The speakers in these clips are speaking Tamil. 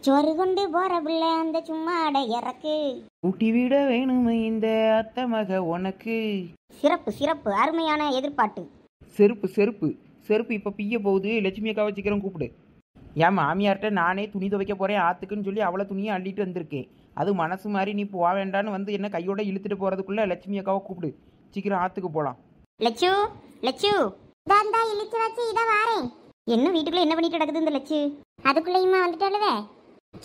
சோறு கொண்டு போற பிள்ளை அந்த சும்மா அடை இறக்கு. ஊட்டி விட வேணுமே இந்த அத்தை மக உனக்கு. சிறப்பு சிறப்பு, அருமையான எதிர்பார்ட்டு. செருப்பு செருப்பு செருப்பு இப்போ பிய்ய போகுது. லட்சுமி அக்காவை சீக்கிரம் கூப்பிடு. என் மாமியார்கிட்ட நானே துணி துவைக்க போகிறேன் ஆற்றுக்குன்னு சொல்லி அவ்வளோ துணியை அள்ளிட்டு வந்திருக்கேன். அது மனசு மாதிரி நீ போக வேண்டான்னு வந்து என்ன கையோட இழுத்துட்டு போகிறதுக்குள்ளே லட்சுமி அக்காவை கூப்பிடு. சீக்கிரம் ஆற்றுக்கு போகலாம். லட்சு லட்சு, தாந்தா இழுத்து வச்சு இதை வாரேன். என்ன வீட்டுக்குள்ள என்ன பண்ணிட்டு கிடக்குது இந்த லட்சு? அதுக்குள்ளேயுமா வந்துட்டாலுவே?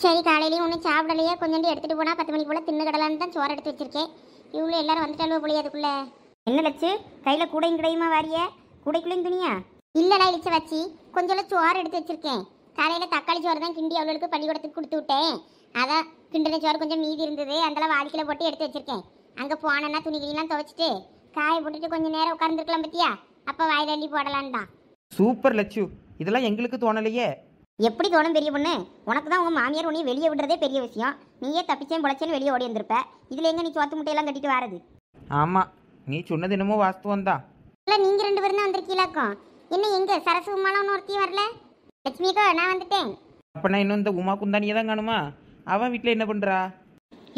சரி, காலையிலேயும் ஒன்றும் சாப்பிடலையே, கொஞ்சோண்டு எடுத்துகிட்டு போனால் 10 மணி போல் தின்னு கடலான்னு தான் சோறு எடுத்து வச்சிருக்கேன். இவ்வளோ எல்லாரும் வந்துட்டாலுவோ போலியே அதுக்குள்ள. என்ன லட்சு, கையில் கூடையும் கிடையுமா வாரிய? கூடைக்குள்ளேயும் துணியா? இல்லைடா இழுச்ச வச்சு கொஞ்சம் சோறு எடுத்து வச்சிருக்கேன். காலையில் தக்காளி சோறு தான் கிண்டி அவளுக்கு பள்ளிக்கூடத்துக்கு கொடுத்து விட்டேன். அதான் கிண்டின சோறு கொஞ்சம் மீதி இருந்தது, அதெல்லாம் வாடிக்கையில் போட்டு எடுத்து வச்சிருக்கேன். அங்கே போனேன்னா துணி கிளிலாம் துவைச்சிட்டு காய போட்டுட்டு கொஞ்சம் நேரம் உட்காந்துருக்கலாம் பத்தியா, அப்போ வாயில் அள்ளி போடலான்னு தான். சூப்பர் லட்சு, இதெல்லாம் எங்களுக்கு தோணலையே. எப்படி தோணும் பெரிய பொண்ணு? உனக்கு தான் உங்கள் மாமியார் உன்னையும் வெளியே விடுறதே பெரிய விஷயம். நீயே தப்பிச்சேன் பொழைச்சேன்னு வெளியே ஓடி வந்திருப்ப. இதில் எங்கே நீ சோத்து முட்டையெல்லாம் கட்டிட்டு வரது? ஆமாம், நீ சொன்னது என்னமோ வாஸ்தவம் தான். இல்லை, நீங்கள் 2 பேரும் தான் வந்திருக்கீங்களாக்கும். என்ன எங்கே சரசு உமாலாம் ஒன்றும் ஒருத்தையும் வரல? லட்சுமிக்கோ, நான் வந்துட்டேன். அப்போனா இன்னும் இந்த உமா குந்தானியை தான் காணுமா? அவன் வீட்டில் என்ன பண்ணுறா?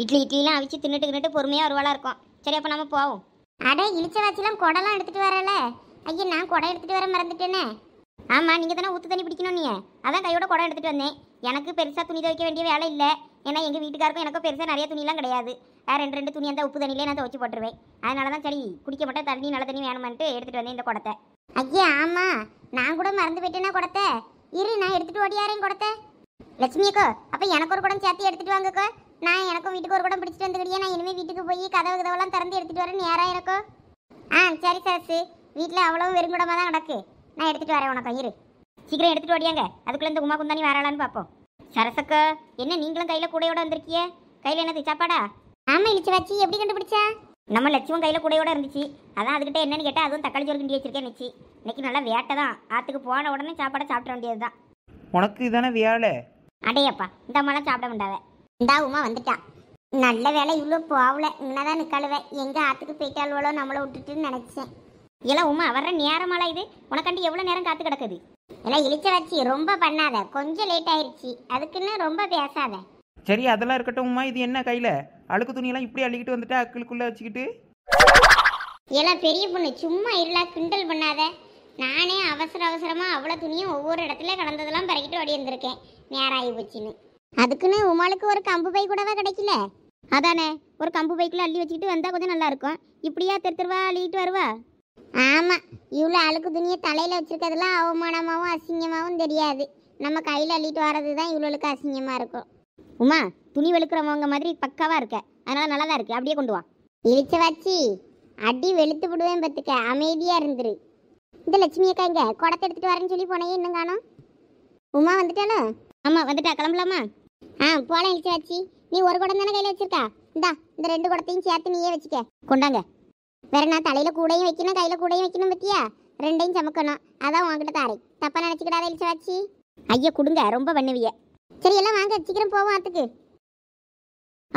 இட்லிலாம் அவிச்சு தின்னுட்டு பொறுமையாக ஒரு வேளா இருக்கும். சரி, அப்போ நம்ம போவோம். அட இழிச்ச வாச்சிலாம் குடலாம் எடுத்துகிட்டு வரல. ஐயா, நான் குடம் எடுத்துகிட்டு வர மறந்துட்டேனே. ஆமாம், நீங்கள் தானே ஊற்று தண்ணி பிடிக்கணும். நீ அதான் கையோட குடம் எடுத்துகிட்டு வந்தேன். எனக்கு பெருசாக துணி துவைக்க வேண்டிய வேலை இல்லை. ஏன்னா எங்கள் வீட்டுக்காருக்கும் எனக்கும் பெருசாக நிறைய துணிலாம் கிடையாது. 2 துணி அந்த உப்பு தண்ணியிலே நான் துவைச்சி போட்டுருவேன். அதனால தான் சரி, குடிக்க மட்டும் தண்ணி நல்ல தண்ணி வேணுமான்ட்டு எடுத்துகிட்டு வந்தேன் இந்த குடத்தை. ஐயா ஆமாம், நான் கூட மறந்து போயிட்டேன்னா குடத்தை. இரு, நான் எடுத்துகிட்டு ஓடியாரேன் குடத்தை. லட்சுமியக்கோ, அப்போ எனக்கு ஒரு குடம் சேர்த்து எடுத்துகிட்டு வாங்கக்கோ. நான் எனக்கும் வீட்டுக்கு ஒரு குடம் பிடிச்சிட்டு வந்துக்கிட்டே. நான் இனிமேல் வீட்டுக்கு போய் கதவெல்லாம் திறந்து எடுத்துகிட்டு வரேன். நேராக இருக்கோ? சரி சரசு, வீட்டில் அவ்வளோ வெறுங்குடமாக தான் கிடக்கு. நான் எடுத்துகிட்டு வரேன் உனக்கு. இரு, சீக்கிரம் எடுத்துகிட்டு ஓடியாங்க. அதுக்குள்ளே இந்த உமா குந்தானி வராளான்னு பார்ப்போம். சரசக்கா, என்ன நீங்களும் கையில் கூடையோட வந்திருக்கிய? கையில் என்னது சாப்பாடா? ஆமாம் இழிச்சு வச்சு, எப்படி கண்டுபிடிச்சா? நம்ம லட்சுமம் கையில் கூடையோட இருந்துச்சு. அதான் அதுக்கிட்ட என்னன்னு கேட்டால் அதுவும் தக்காளி சோறு கிண்டி வச்சிருக்கேன் நிச்சு. இன்னைக்கு நல்லா வேட்டை தான். ஆற்றுக்கு போன உடனே சாப்பாடை சாப்பிட வேண்டியது தான். உனக்கு இதானே வேலை? அடையப்பா, இந்த அம்மாலாம் சாப்பிட மாட்டாவே. இந்தா உமா வந்துட்டா. நல்ல வேலை இவ்வளோ போகல, இங்கதான் நிற்காளுவேன். எங்கே ஆற்றுக்கு போயிட்டாள்வளோ நம்மளை விட்டுட்டுன்னு நினச்சேன். எல்லாம் உமா வர்ற நேரமாலாம் இது? உனக்காண்டி எவ்வளோ நேரம் காத்து கிடக்குது? எல்லாம் இழிச்ச வச்சு ரொம்ப பண்ணாத, கொஞ்சம் லேட் ஆயிடுச்சு. அதுக்குன்னு ரொம்ப பேசாத. சரி, அதெல்லாம் இருக்கட்டும்மா. இது என்ன கையில் அழுக்கு துணியெல்லாம் இப்படி அள்ளிக்கிட்டு வந்துட்டு அக்களுக்குள்ளே வச்சுக்கிட்டு? எல்லாம் பெரிய பொண்ணு, சும்மா இருளா கிண்டல் பண்ணாத. நானே அவசரமாக அவ்வளோ துணியும் ஒவ்வொரு இடத்துல கடந்ததெல்லாம் பறக்கிட்டு ஓடி வந்திருக்கேன். நேரம் ஆகி போச்சுன்னு. அதுக்குன்னு உமாளுக்கு ஒரு கம்பு பை கூடவா கிடைக்கல? அதானே, ஒரு கம்பு பைக்குள்ள அள்ளி வச்சுக்கிட்டு வந்தால் கொஞ்சம் நல்லா இருக்கும். இப்படியா தெருவா அள்ளிக்கிட்டு வருவா? ஆமாம், இவ்வளோ அழுக்கு துணியை தலையில் வச்சுருக்கிறதுலாம் அவமானமாகவும் அசிங்கமாகவும் தெரியாது. நம்ம கையில் அள்ளிட்டு வர்றது தான் இவ்வளோக்கு அசிங்கமாக இருக்கும். உமா, துணி வெளுக்கிறவங்க மாதிரி பக்காவாக இருக்க, அதனால் நல்லா தான் இருக்குது. அப்படியே கொண்டு வா. இழிச்ச வச்சு அடி வெளுத்து விடுவேன் பார்த்துக்க, அமைதியாக இருந்துரு. இந்த லட்சுமி அக்கா இங்கே குடத்தை எடுத்துகிட்டு வரேன்னு சொல்லி போனையே, இன்னும் காணோம். உமா வந்துட்டாலும்? ஆமாம் வந்துட்டா, கிளம்பலாமா? போகலாம் இழிச்ச வச்சு. நீ ஒரு குடம் தானே கையில் வச்சிருக்கா? இந்த 2 குடத்தையும் சேர்த்து நீயே வச்சுக்க. கொண்டாங்க. வேற நான் தலையில் கூடையும் வைக்கணும், கையில் கூடையும் வைக்கணும் பத்தியா? 2ஐயும் சமக்கணும். அதான் உங்ககிட்ட தாரேன். தப்பா நினச்சிக்கிடாத இழிச்ச வச்சு. ஐயா கொடுங்க, ரொம்ப பண்ணுவிய. சரி, எல்லாம் வாங்க, சீக்கிரம் போவோம் ஆத்துக்கு.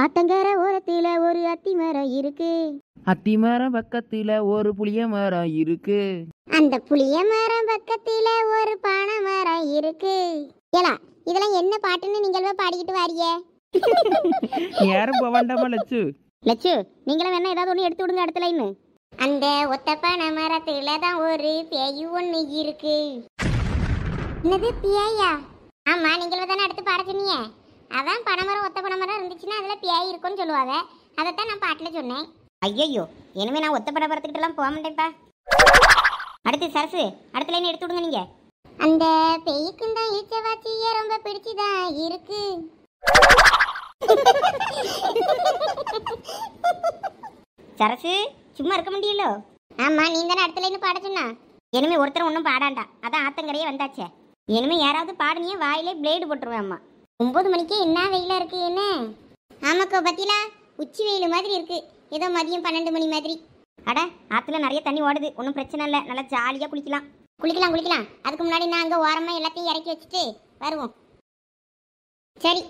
ஆத்தங்கர ஓரத்தில் ஒரு அத்தி மரம் இருக்கு. அத்தி மரம் பக்கத்தில் ஒரு புளிய மரம் இருக்கு. அந்த புளிய மரம் பக்கத்தில் ஒரு பானை மரம் இருக்கு. ஏலா, இதெல்லாம் என்ன பாட்டுன்னு நீங்களே பாடிக்கிட்டு வாரிய? யாரும் போக வேண்டாமா லட்சு? லட்சு, நீங்களும் வேணா ஏதாவது ஒன்று எடுத்து விடுங்க அடுத்த லைன். அந்த ஒத்த பனை மரத்துல தான் ஒரு பேய் ஒன்று இருக்கு. என்னது பேயா? ஆமா, நீங்களும் தானே அடுத்து பாட சொன்னீங்க. அதான் பனைமரம் ஒத்த பனைமரம் இருந்துச்சுன்னா அதில் பேய் இருக்குன்னு சொல்லுவாங்க. அதைத்தான் நான் பாட்டில் சொன்னேன். ஐயோ, இனிமே நான் ஒத்த பனைமரத்துக்கிட்டலாம் போக மாட்டேன்ப்பா. அடுத்து சரசு, அடுத்த லைன் எடுத்து விடுங்க நீங்க. அந்த பேய்க்கும் தான் இழிச்ச வாச்சிய ரொம்ப பிடிச்சுதான் இருக்கு. சரசு, சும்மா இருக்க முடியல. ஆமா, நீ தானே அடுத்த லைன் பாட சொன்னா. இனிமே ஒருத்தர் ஒன்றும் பாடாண்டா, அதான் ஆத்தங்கரையே வந்தாச்சே. இனிமே யாராவது பாடுனியே வாயிலே பிளேடு போட்டுருவேன். அம்மா 9 மணிக்கே என்ன வெயிலா இருக்கு என்ன? ஆமாக்கா, பத்திலா உச்சி வெயில் மாதிரி இருக்கு. ஏதோ மதியம் 12 மணி மாதிரி. அட, ஆற்றுல நிறைய தண்ணி ஓடுது, ஒன்றும் பிரச்சனை இல்லை. நல்லா ஜாலியாக குளிக்கலாம். அதுக்கு முன்னாடி நான் அங்கே ஓரமாக எல்லாத்தையும் இறக்கி வச்சுட்டு வருவோம். சரி,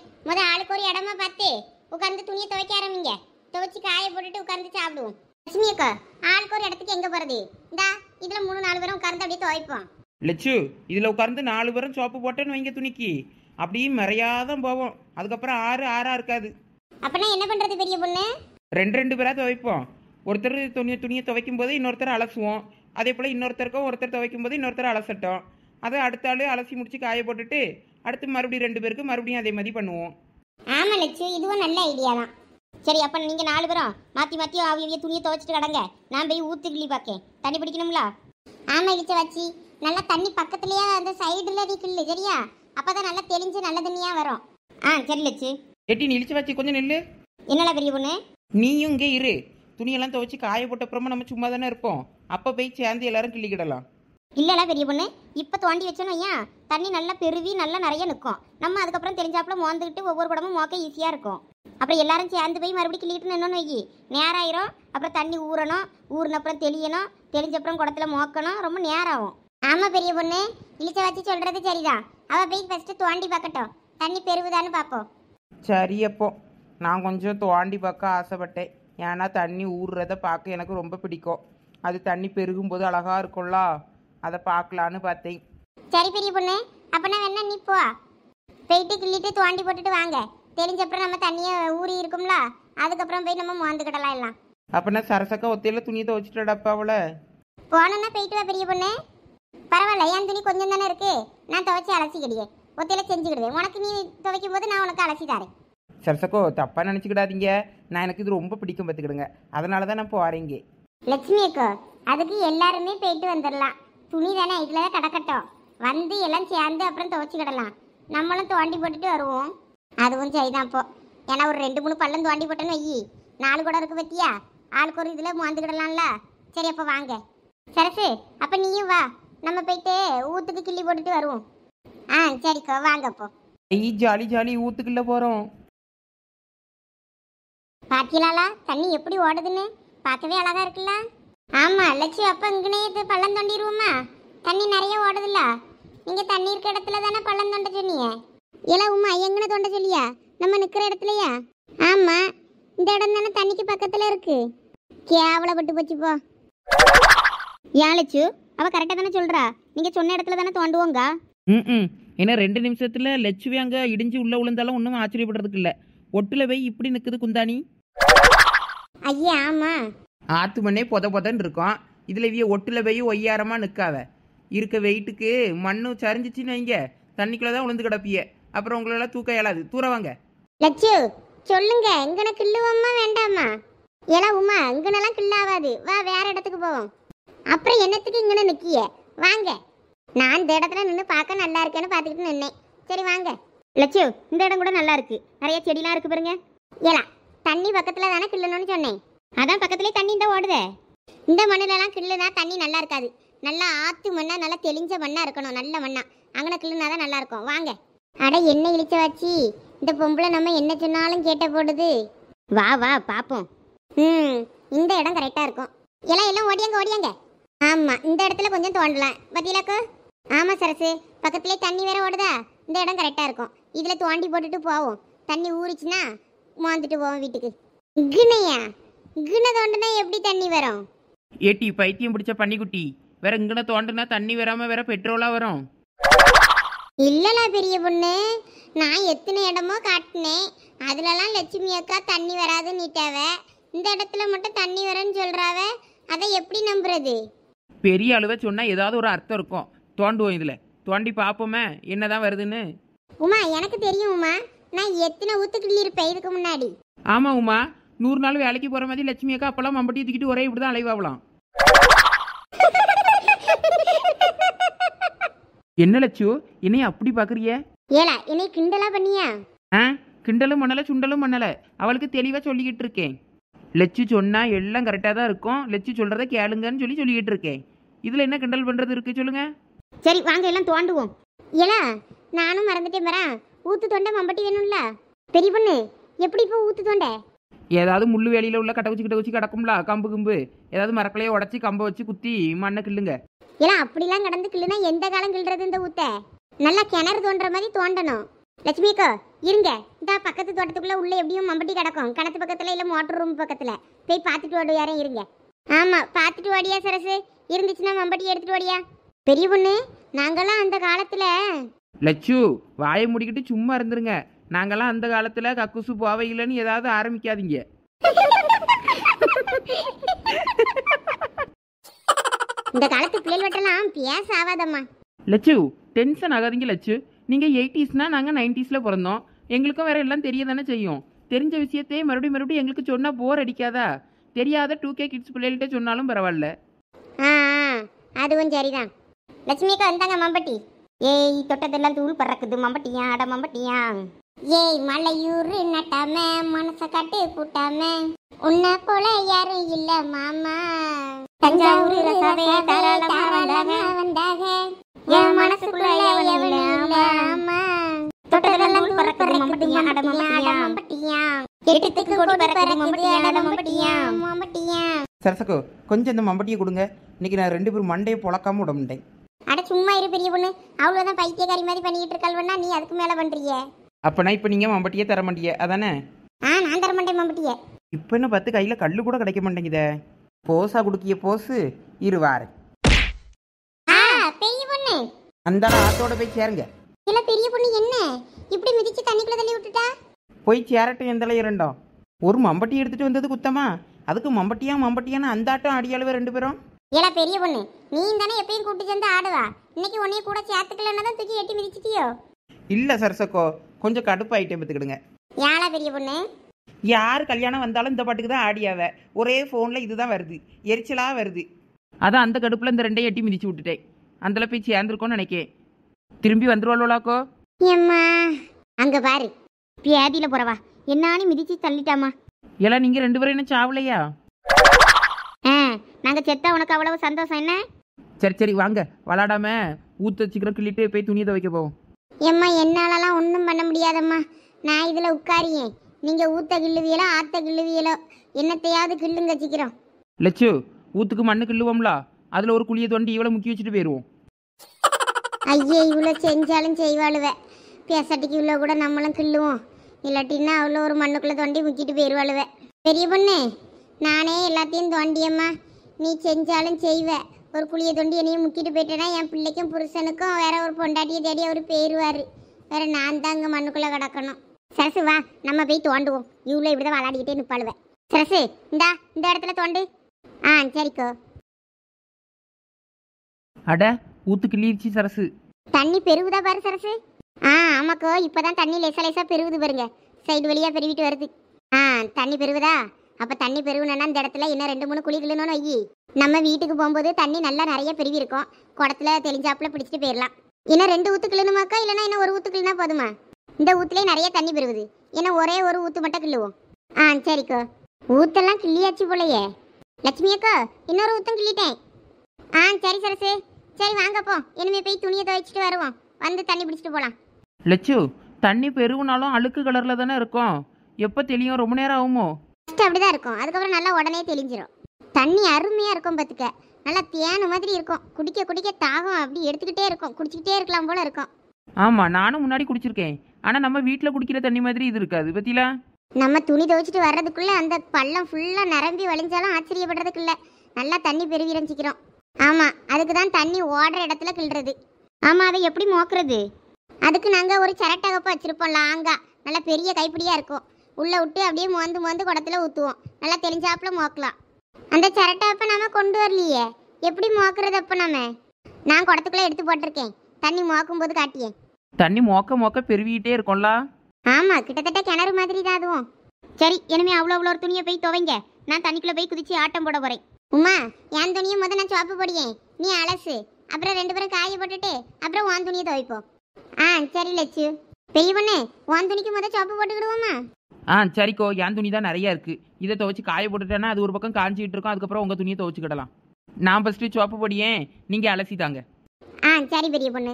ஆளுக்கு ஒரு இடமா பார்த்து உட்காந்து துணியை துவைக்க ஆரம்பிங்க. துவைச்சி காய போட்டுட்டு உட்காந்து சாப்பிடுவோம். லட்சுமி அக்கா, ஆளுக்கு ஒரு இடத்துக்கு எங்கே போகிறது? இந்தா இதில் 3-4 பேரும் உட்காந்து அப்படியே துவைப்போம். லட்சு, இதில் உட்காந்து 4 பேரும் சோப்பு போட்டேன்னு வைங்க துணிக்கு. அப்படியே மறையாதான் போவோம். அதுக்கப்புறம் ஆறு ஆறா இருக்காது. அப்பனா என்ன பண்றது பெரிய பொண்ணு? ரெண்டு ரெண்டு பேராக துவைப்போம். ஒருத்தர் துணியை துவைக்கும் போது இன்னொருத்தர் அலசுவோம். அதே போல் இன்னொருத்தருக்கும் ஒருத்தர் துவைக்கும் போது இன்னொருத்தர் அலசட்டும். அதை அடுத்த ஆள் அலசி முடிச்சு காய போட்டுட்டு அடுத்து மறுபடியும் 2 பேருக்கு மறுபடியும் அதே மாதிரி பண்ணுவோம். ஆமா லட்சு, இதுவும் நல்ல ஐடியா தான். சரி, அப்ப நீங்க 4 பேரும் மாத்தி மாத்தி அவிய துணியை துவைச்சிட்டு கடங்க. நான் போய் ஊத்து கிள்ளி பார்க்கேன். தண்ணி பிடிக்கணும்ல? ஆமா இழிச்ச வச்சி, நல்லா தண்ணி பக்கத்துலயே அந்த சைடுல கிள்ளு, சரியா? அப்பதான் நல்லா தெளிஞ்சு நல்ல தண்ணியா வரும். சரி லட்சு. எட்டி நிலிச்சு வச்சு கொஞ்சம் நெல்லு. என்னடா பெரிய பொண்ணு? நீயும் இங்கே இரு. துணியெல்லாம் துவைச்சி காய போட்ட அப்புறமா நம்ம சும்மா தானே இருப்போம். அப்போ போய் சேர்ந்து எல்லாரும் கிள்ளிக்கிடலாம். இல்லடா பெரிய பொண்ணு, இப்ப தோண்டி வச்சோன்னு ஏன் தண்ணி நல்லா பெருவி நல்லா நிறைய நிற்கும். நம்ம அதுக்கப்புறம் தெரிஞ்சாப்புல மோந்துக்கிட்டு ஒவ்வொரு குடமும் மோக்க ஈஸியா இருக்கும். அப்புறம் எல்லாரும் சேர்ந்து போய் மறுபடியும் கிள்ளிட்டு நின்னோன்னு வைக்கி, நேரம் ஆயிரும். அப்புறம் தண்ணி ஊறணும், ஊறினப்புறம் தெளியணும், தெளிஞ்சப்புறம் குடத்துல மோக்கணும், ரொம்ப நேரம் ஆகும். ஆமா பெரிய பொண்ணு, இழிச்ச வச்சு சொல்றது சரிதான். அவ போய் ஃபர்ஸ்ட் தோண்டி பார்க்கட்டும், தண்ணி பெருகுதான்னு பார்ப்போம். சரி, அப்போ நான் கொஞ்சம் தோண்டி பார்க்க ஆசைப்பட்டேன். ஏன்னா தண்ணி ஊறுறத பார்க்க எனக்கு ரொம்ப பிடிக்கும். அது தண்ணி பெருகும்போது அழகா இருக்கும்ல, அதை பார்க்கலான்னு பார்த்தேன். சரி பெரிய பொண்ணு, அப்பனா வேணா நீ போ, போயிட்டு கிள்ளிட்டு தோண்டி போட்டுட்டு வாங்க. தெரிஞ்சப்புறம் நம்ம தண்ணியை ஊறி இருக்கும்ல, அதுக்கப்புறம் போய் நம்ம மோந்துக்கிடலாம் எல்லாம். அப்போனா சரசக்கா ஒத்தையில துணியை துவைச்சிட்டடப்பா அவளை. போனோன்னா போயிட்டு வா பெரிய பொண்ணு. பரவாயில்ல, என் துணி கொஞ்சம் தானே இருக்கு, நான் துவைச்சி அலசிக்கிடுவேன். ஒத்தையில செஞ்சுக்கிடுவேன். உனக்கு நீ துவைக்கும் போது நான் உனக்கு அலசி தரேன். சரசக்கோ தப்பா நினச்சிக்கிடாதீங்க. நான் எனக்கு இது ரொம்ப பிடிக்கும் பார்த்துக்கிடுங்க. அதனால தான் நான் போகிறேங்க. லட்சுமி அக்கா, அதுக்கு எல்லாருமே போயிட்டு வந்துடலாம். துணி தானே இதுல தான் கிடக்கட்டும். வந்து எல்லாம் சேர்ந்து அப்புறம் துவைச்சிக்கிடலாம். நம்மளும் தோண்டி போட்டுட்டு வருவோம். அதுவும் சரிதான். அப்போ ஏன்னா ஒரு 2-3 பள்ளம் தோண்டி போட்டேன்னு வையி, 4 குடம் இருக்கு பத்தியா, ஆளுக்கு ஒரு இதில் மோந்துக்கிடலாம்ல. சரி அப்போ வாங்க. சரசு, அப்போ நீயும் வா, நம்ம போயிட்டு ஊத்துக்கு கிள்ளி போட்டுட்டு வருவோம். சரிக்கா வாங்க. அப்போ ஜாலி ஜாலி ஊத்துக்குள்ள போகிறோம். பாத்தீங்களா தண்ணி எப்படி ஓடுதுன்னு? பார்க்கவே அழகா இருக்குல்ல? ஆமா லட்சு, அப்ப இங்கனே பள்ளம் தோண்டிடுவோமா? தண்ணி நிறைய ஓடுதுல்ல. நீங்க தண்ணி இருக்க இடத்துல தானே பள்ளம் தோண்ட சொன்னீங்க. இல்ல உமா, எங்கன தோண்ட சொல்லியா? நம்ம நிக்கிற இடத்துலயா? ஆமா, இந்த இடம் தானே தண்ணிக்கு பக்கத்துல இருக்கு. கேவலப்பட்டு போச்சு போ. ஏன் லட்சு, அவ கரெக்டா தானே சொல்றா. நீங்க சொன்ன இடத்துல தானே தோண்டுவோங்க. ஏன்னா 2 நிமிஷத்துல லட்சுமி அங்கே இடிஞ்சு உள்ள விழுந்தாலும் ஒன்றும் ஆச்சரியப்படுறதுக்கு இல்லை. ஒட்டுல போய் இப்படி நிற்குது குந்தாணி. ஐயா ஆமா, ஆத்து மண்ணே பொதன்னு இருக்கும். இதில் இவைய ஒட்டுல போய் ஒய்யாரமாக நிற்காவ. இருக்க வெயிட்டுக்கு மண்ணு சரிஞ்சிச்சின்னு வைங்க, தண்ணிக்குள்ளே தான் விழுந்து கிடப்பிய. அப்புறம் உங்களெல்லாம் தூக்க இயலாது. தூரவாங்க. லட்சு சொல்லுங்க, இங்கன கிள்ளுவோமா வேண்டாமா? ஏலா உமா, இங்கனெல்லாம் கிள்ளாவாது. வா வேற இடத்துக்கு போவோம். அப்புறம் என்னத்துக்கு இங்கன நிக்கிய? வாங்க. நான் இந்த இடத்துல நின்று பார்க்க நல்லா இருக்கேன்னு பார்த்துக்கிட்டு நின்னேன். சரி வாங்க. லட்சு, இந்த இடம் கூட நல்லா இருக்கு. நிறைய செடிலாம் இருக்கு பாருங்க. ஏலா, தண்ணி பக்கத்துல தானே கிள்ளணும்னு சொன்னேன். அதான் பக்கத்துலேயே தண்ணி இந்த ஓடுதே. இந்த மண்ணுலலாம் கிள்ளுனா தண்ணி நல்லா இருக்காது. நல்லா ஆத்து மண்ணா, நல்லா தெளிஞ்ச மண்ணா இருக்கணும். நல்ல மண்ணா அங்கன கிள்ளுனாதான் நல்லா இருக்கும். வாங்க. அட என்ன இழிச்ச வச்சு, இந்த பொம்பளை நம்ம என்ன சொன்னாலும் கேட்ட போடுது. வா வா பாப்போம். இந்த இடம் கரெக்டா இருக்கும். எல்லாம் ஓடியாங்க. ஆமா, இந்த இடத்துல கொஞ்சம் தோண்டலாம். பத்தியிலாக்கோ? ஆமா சரசு, பக்கத்துலேயே தண்ணி வேற ஓடுதா. இந்த இடம் கரெக்டா இருக்கும். இதுல தோண்டி போட்டுட்டு போவோம். தண்ணி ஊறிச்சுன்னா மோந்துட்டு போவோம் வீட்டுக்கு. கிணையா, கிணை தோண்டுனா எப்படி தண்ணி வரும்? ஏட்டி பைத்தியம் பிடிச்ச பன்னிக்குட்டி, வேற இங்கன தோண்டுனா தண்ணி வராம வேற பெட்ரோலா வரும். இல்லலா பெரிய பொண்ணு, நான் எத்தனை இடமோ காட்டினேன். அதுலலாம் லட்சுமி அக்கா தண்ணி வராதுன்னுட்டாவ. இந்த இடத்துல மட்டும் தண்ணி வரேன்னு சொல்றாவ. அதை எப்படி நம்புறது? பெரிய அளவை சொன்னா ஏதாவது ஒரு அர்த்தம் இருக்கும். தோண்டுவோம், இதுல தோண்டி பார்ப்போமே என்னதான் வருதுன்னு. உமா, எனக்கு தெரியும் உமா, நான் எத்தனை ஊத்துக்கிள்ளி இருப்பேன் இதுக்கு முன்னாடி. ஆமா உமா, 100 நாள் வேலைக்கு போற மாதிரி லட்சுமி அக்கா அப்பெல்லாம் மம்பட்டி தூக்கிட்டு ஒரே இப்படிதான் அலைவாகலாம். என்ன லட்சு, என்னைய அப்படி பாக்குறிய? ஏலா, என்னை கிண்டலா பண்ணியா? கிண்டலும் பண்ணல சுண்டலும் பண்ணல, அவளுக்கு தெளிவா சொல்லிக்கிட்டு இருக்கேன். லட்சு சொன்னா எல்லாம் கரெக்டா தான் இருக்கும். லட்சு சொல்றத கேளுங்கன்னு சொல்லிக்கிட்டு இருக்கேன். இதுல என்ன கிண்டல் பண்றது இருக்கு சொல்லுங்க? சரி வாங்க, எல்லாம் தோண்டுவோம். ஏலா, நானும் மறந்துட்டேன் பாரா. ஊத்து தோண்ட மம்பட்டி வேணும்ல. பெரிய பொண்ணு, எப்படி இப்போ ஊத்து தோண்ட? ஏதாவது முள்ளு வேலியில உள்ள கட்ட வச்சு கிடக்கும்ல, கம்பு ஏதாவது மரக்கலையை உடச்சி கம்பை வச்சு குத்தி மண்ணை கிள்ளுங்க. ஏலாம், அப்படிலாம் கடந்து கிள்ளுனா எந்த காலம் கிள்றது? இந்த ஊத்த நல்லா கிணறு தோன்ற மாதிரி தோண்டணும். லட்சுமி அக்கா இருங்க, இந்த பக்கத்து தோட்டத்துக்குள்ள உள்ள எப்படியும் மம்பட்டி கிடக்கும். கிணத்து பக்கத்துல இல்ல மோட்டர் ரூம் பக்கத்துல போய் பார்த்துட்டு ஓடியாரே. இருங்க. ஆமா, பார்த்துட்டு ஓடியா சரசு. இருந்துச்சுன்னா மம்பட்டி எடுத்துட்டு ஓடியா. பெரிய பொண்ணு, நாங்கெல்லாம் அந்த காலத்துல லட்சு வாயை முடிக்கிட்டு சும்மா இருந்துருங்க. நாங்கெல்லாம் அந்த காலத்தில் கக்குசு போவையில்லைன்னு ஏதாவது ஆரம்பிக்காதீங்க. இந்த காலத்து பிள்ளைகள் வட்டெல்லாம் பேச ஆகாதம்மா. லட்சு டென்ஷன் ஆகாதீங்க லட்சு. நீங்கள் 80s நாங்கள் 90s பிறந்தோம். எங்களுக்கும் வேற எல்லாம் தெரிய தானே செய்யும். தெரிஞ்ச விஷயத்தையே மறுபடியும் மறுபடியும் எங்களுக்கு சொன்னால் போர் அடிக்காதா? தெரியாத 2K கிட்ஸ் பிள்ளைகள்கிட்ட சொன்னாலும் பரவாயில்ல. ஆ அதுவும் சரிதான். லட்சுமிக்கா வந்தாங்க மம்பட்டி. ஏய் தொட்டதெல்லாம் தூள் பறக்குது மம்பட்டியா அட மம்பட்டியா. ஏய் மலையூர் நட்டாம மனச காட்டு கூட்டாம உன்னை போல யாரும் இல்ல மாமா. தஞ்சாவூர் ரசாவே தாராளமா வந்தாக என் மனசுக்குள்ள எவனும் இல்ல ஆமா. தொட்டதெல்லாம் தூள் பறக்குது மம்பட்டியா அட மம்பட்டியா. எட்டுத்துக்கு கொடி பறக்குது மம்பட்டியா அட மம்பட்டியா மம்பட்டியா. சரசக்கோ கொஞ்சம் இந்த மம்பட்டியை கொடுங்க. இன்னைக்கு நான் 2 பேரும் மண்டையை பொழக்காம விட மாட்டேன். அட சும்மா இரு பெரிய பொண்ணு. அவ்வளோதான் பைத்தியக்காரி மாதிரி பண்ணிக்கிட்டு இருக்காள்வன்னா நீ அதுக்கு மேலே பண்ணுறிய. அப்போனா இப்போ நீங்கள் மம்பட்டியே தர மாட்டியே அதானே? நான் தர மாட்டேன் மம்பட்டிய. இப்போ என்ன 10 கையில் கல் கூட கிடைக்க மாட்டேங்குதே. போஸா கொடுக்கிய போஸு இருவாரு. பெரிய பொண்ணு அந்த ஆத்தோட போய் சேருங்க. இல்ல பெரிய பொண்ணு என்ன இப்படி மிதிச்சு தண்ணிக்குள்ள தள்ளி விட்டுட்டா? போய் சேரட்டும் எந்தல இரண்டும். ஒரு மம்பட்டி எடுத்துட்டு வந்தது குத்தமா? அதுக்கு மம்பட்டியான்னு அந்த ஆட்டம் அடியாளுவே 2 பேரும். இல்ல பெரிய பொண்ணு நீ தானே எப்பயும் கூட்டி சேர்ந்து ஆடுவா. இன்னைக்கு உன்னைய கூட சேர்த்துக்கலன்னா தான் தூக்கி எட்டி மிதிச்சிட்டியோ? இல்லை சரசக்கோ கொஞ்சம் கடுப்பாயிட்டே பார்த்துக்கிடுங்க. யாரா பெரிய பொண்ணு? யார் கல்யாணம் வந்தாலும் இந்த பாட்டுக்கு தான் ஆடியாவ. ஒரே ஃபோனில் இதுதான் வருது, எரிச்சலாக வருது. அதான் அந்த கடுப்பில் இந்த 2 எட்டி மிதிச்சு விட்டுட்டேன். அதில் போய் சேர்ந்துருக்கோன்னு நினைக்கேன். திரும்பி வந்துருவாளோலாக்கோ? ஏம்மா அங்க பாரு பியாதியில போறவா என்னானு மிதிச்சு தள்ளிட்டாமா. எல்லாம் நீங்கள் 2 பேரும் என்ன சாவலையா? நாங்க செத்தா உனக்கு அவ்வளவு சந்தோஷம் என்ன? சரி சரி வாங்க விளாடாம ஊற்ற சீக்கிரம் கிள்ளிட்டு போய் துணியை துவைக்க போவோம். ஏம்மா என்னாலலாம் ஒன்றும் பண்ண முடியாதம்மா. நான் இதில் உட்காரியேன். நீங்கள் ஊத்த கிள்ளுவியலோ ஆத்த கிள்ளுவியலோ என்னத்தையாவது கிள்ளுங்க சீக்கிரம். லட்சு ஊத்துக்கு மண்ணு கிள்ளுவோம்ல, அதில் ஒரு குழியை தோண்டி இவ்வளோ முக்கி வச்சுட்டு போயிடுவோம். ஐயே இவ்வளோ செஞ்சாலும் செய்வாளுவே. பேசாட்டிக்கு இவ்வளோ கூட நம்மளும் கிள்ளுவோம். இல்லாட்டின்னா அவ்வளோ ஒரு மண்ணுக்குள்ளே தோண்டி முக்கிட்டு போயிடுவாளுவே. பெரிய பொண்ணு நானே எல்லாத்தையும் தோண்டியம்மா. நீ செஞ்சாலும் செய்வ. ஒரு குழியை தோண்டி என்னையும் முக்கிட்டு போயிட்டேன்னா என் பிள்ளைக்கும் புருஷனுக்கும் வேற ஒரு பொண்டாட்டியை தேடி அவர் போயிடுவார். வேற நான் தான் அங்கே மண்ணுக்குள்ளே கிடக்கணும். சரசு வா நம்ம போய் தோண்டுவோம். இவ்வளோ இப்படிதான் விளாடிக்கிட்டே நிற்பாளுவேன். சரசு இந்த இடத்துல தோண்டு. சரிக்கோ. அட ஊத்து கிள்ளிருச்சு சரசு. தண்ணி பெருகுதா பாரு சரசு. ஆமாக்கோ இப்போதான் தண்ணி லேசா லேசா பெருகுது பாருங்க. சைடு வழியாக பெருவிட்டு வருது. தண்ணி பெருகுதா? அப்போ தண்ணி பெருகுனா இந்த இடத்துல இன்னும் 2-3 குழி கிள்ளணும்னு வையி. நம்ம வீட்டுக்கு போகும்போது தண்ணி நல்லா நிறைய பெருவி இருக்கும். குடத்துல தெளிஞ்சாப்புல பிடிச்சிட்டு போயிடலாம். இன்னும் 2 ஊற்று கிள்ளணுமாக்கா இல்லைன்னா இன்னும் 1 ஊற்று கிள்ளினா போதுமா? இந்த ஊத்துலேயே நிறைய தண்ணி பெருகுது. ஏன்னா ஒரே ஒரு ஊற்று மட்டும் கிள்ளுவோம். சரிக்கோ. ஊத்தெல்லாம் கிள்ளியாச்சு போலையே. லட்சுமி அக்கா இன்னொரு ஊற்றும் கிள்ளிட்டேன். சரி சரசு. சரி வாங்கப்போ இனிமே போய் துணியை துவைச்சிட்டு வருவோம். வந்து தண்ணி பிடிச்சிட்டு போகலாம். லட்சு தண்ணி பெருகுனாலும் அழுக்கு கலரில் தானே இருக்கும். எப்போ தெளியும்? ரொம்ப நேரம் ஆகுமோ? ஃபஸ்ட்டு அப்படி தான் இருக்கும். அதுக்கப்புறம் நல்லா உடனே தெளிஞ்சிடும். தண்ணி அருமையாக இருக்கும் பார்த்துக்க. நல்லா தேனு மாதிரி இருக்கும். குடிக்க குடிக்க தாகம் அப்படி எடுத்துக்கிட்டே இருக்கும். குடிச்சிக்கிட்டே இருக்கலாம் போல இருக்கும். ஆமாம் நானும் முன்னாடி குடிச்சிருக்கேன். ஆனால் நம்ம வீட்டில் குடிக்கிற தண்ணி மாதிரி இது இருக்காது பத்திலா. நம்ம துணி துவைச்சிட்டு வர்றதுக்குள்ளே அந்த பள்ளம் ஃபுல்லாக நிரம்பி வழிஞ்சாலும் ஆச்சரியப்படுறதுக்குள்ள நல்லா தண்ணி பெருவிரஞ்சிக்கிறோம். ஆமாம் அதுக்கு தான் தண்ணி ஓடுற இடத்துல கிள்றது. ஆமாம் அதை எப்படி மோக்குறது? அதுக்கு நாங்கள் ஒரு சரட்டகப்பை வச்சுருப்போம். லாங்கா நல்லா பெரிய கைப்பிடியாக இருக்கும். உள்ளே விட்டு அப்படியே மோந்து மோந்து குடத்துல ஊற்றுவோம். நல்லா தெளிஞ்சாப்புல மோக்கலாம். அந்த சரட்டகப்பை நம்ம கொண்டு வரலையே. எப்படி மோக்குறது அப்போ நான் குடத்துக்குள்ளே எடுத்து போட்டிருக்கேன். தண்ணி மோக்கும் போது காட்டியேன். தண்ணி மோக்க மோக்க பெருவிக்கிட்டே இருக்கும்ல. ஆமாம் கிட்டத்தட்ட கிணறு மாதிரி தான் அதுவும். சரி இனிமே அவ்வளோ ஒரு துணியை போய் துவைங்க. நான் தண்ணிக்குள்ளே போய் குதிச்சு ஆட்டம் போட போகிறேன். உமா என் துணியை முதல் நான் சோப்பு போடியேன். நீ அலசு. அப்புறம் 2 பேரும் காய போட்டுட்டு அப்புறம் உன் துணியை துவைப்போம். சரி லட்சு. பெரிய பொண்ணு உன் துணிக்கு முதல் சோப்பு போட்டுக்கிடுவோமா? சரிக்கோ. என் துணி தான் நிறையா இருக்குது. இதை துவைச்சி காய போட்டுட்டேன்னா அது ஒரு பக்கம் காஞ்சிக்கிட்டு இருக்கும். அதுக்கப்புறம் உங்கள் துணியை துவைச்சிக்கிடலாம். நான் ஃபஸ்ட்டு சோப்பு பொடியேன், நீங்கள் அலசி தாங்க. சரி பெரிய பொண்ணு.